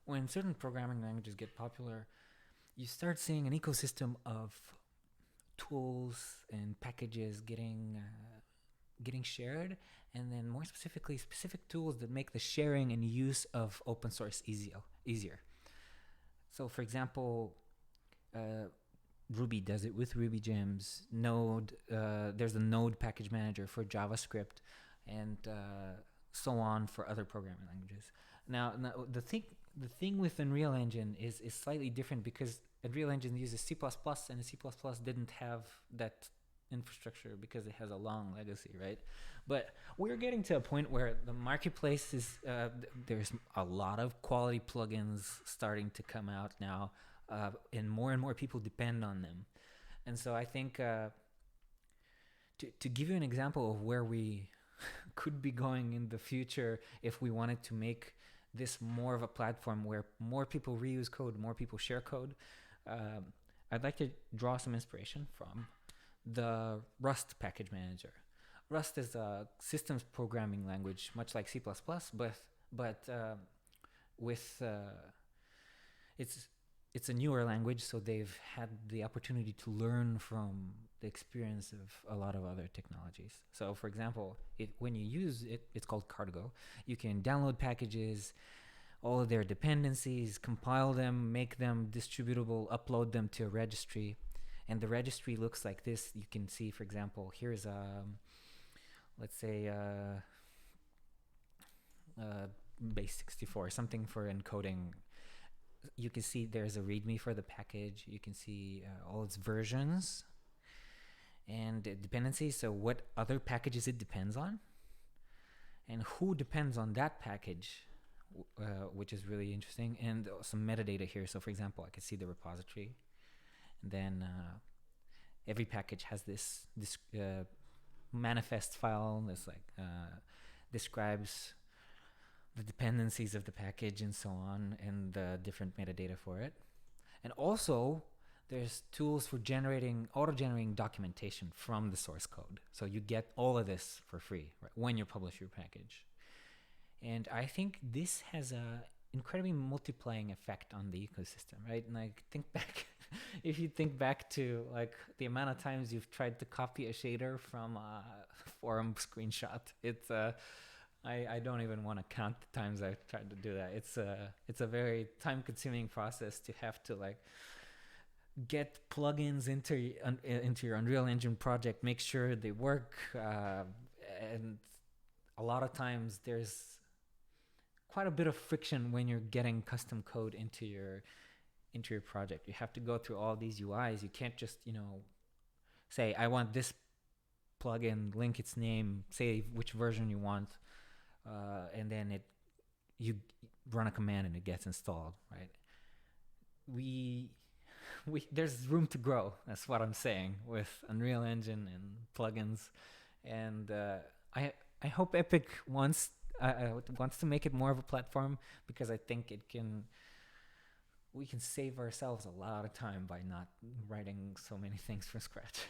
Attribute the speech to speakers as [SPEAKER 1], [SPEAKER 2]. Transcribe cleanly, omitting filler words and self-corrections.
[SPEAKER 1] when certain programming languages get popular, you start seeing an ecosystem of tools and packages getting shared, and then more specifically, specific tools that make the sharing and use of open source easier. So, for example, uh, Ruby does it with Ruby gems. Node, there's a Node package manager for JavaScript, and so on for other programming languages. Now the thing with Unreal Engine is slightly different because Unreal Engine uses C++, and C++ didn't have that infrastructure because it has a long legacy, right? But we're getting to a point where the marketplace is there's a lot of quality plugins starting to come out now, and more people depend on them. And so I think to give you an example of where we could be going in the future, if we wanted to make this more of a platform where more people reuse code, more people share code, I'd like to draw some inspiration from the Rust package manager. Rust is a systems programming language, much like C++, but with it's it's a newer language, so they've had the opportunity to learn from the experience of a lot of other technologies. So, for example, when you use it, it's called Cargo. You can download packages, all of their dependencies, compile them, make them distributable, upload them to a registry, and the registry looks like this. You can see, for example, here's let's say base 64, something for encoding. You can see there's a README for the package. You can see all its versions and dependencies. So what other packages it depends on, and who depends on that package, which is really interesting. And some metadata here. So for example, I can see the repository, and then every package has this manifest file that's like describes the dependencies of the package and so on, and the different metadata for it. And also, there's tools for auto-generating documentation from the source code. So you get all of this for free, right, when you publish your package. And I think this has a incredibly multiplying effect on the ecosystem, right? And like, think back, if you think back to like the amount of times you've tried to copy a shader from a forum screenshot, it's I don't even want to count the times I've tried to do that. It's a very time-consuming process to have to like get plugins into your Unreal Engine project, make sure they work, and a lot of times there's quite a bit of friction when you're getting custom code into your project. You have to go through all these UIs. You can't just say I want this plugin, link its name, say which version you want. And then you run a command and it gets installed, right? We there's room to grow. That's what I'm saying with Unreal Engine and plugins, and I hope Epic wants to make it more of a platform, because I think we can save ourselves a lot of time by not writing so many things from scratch.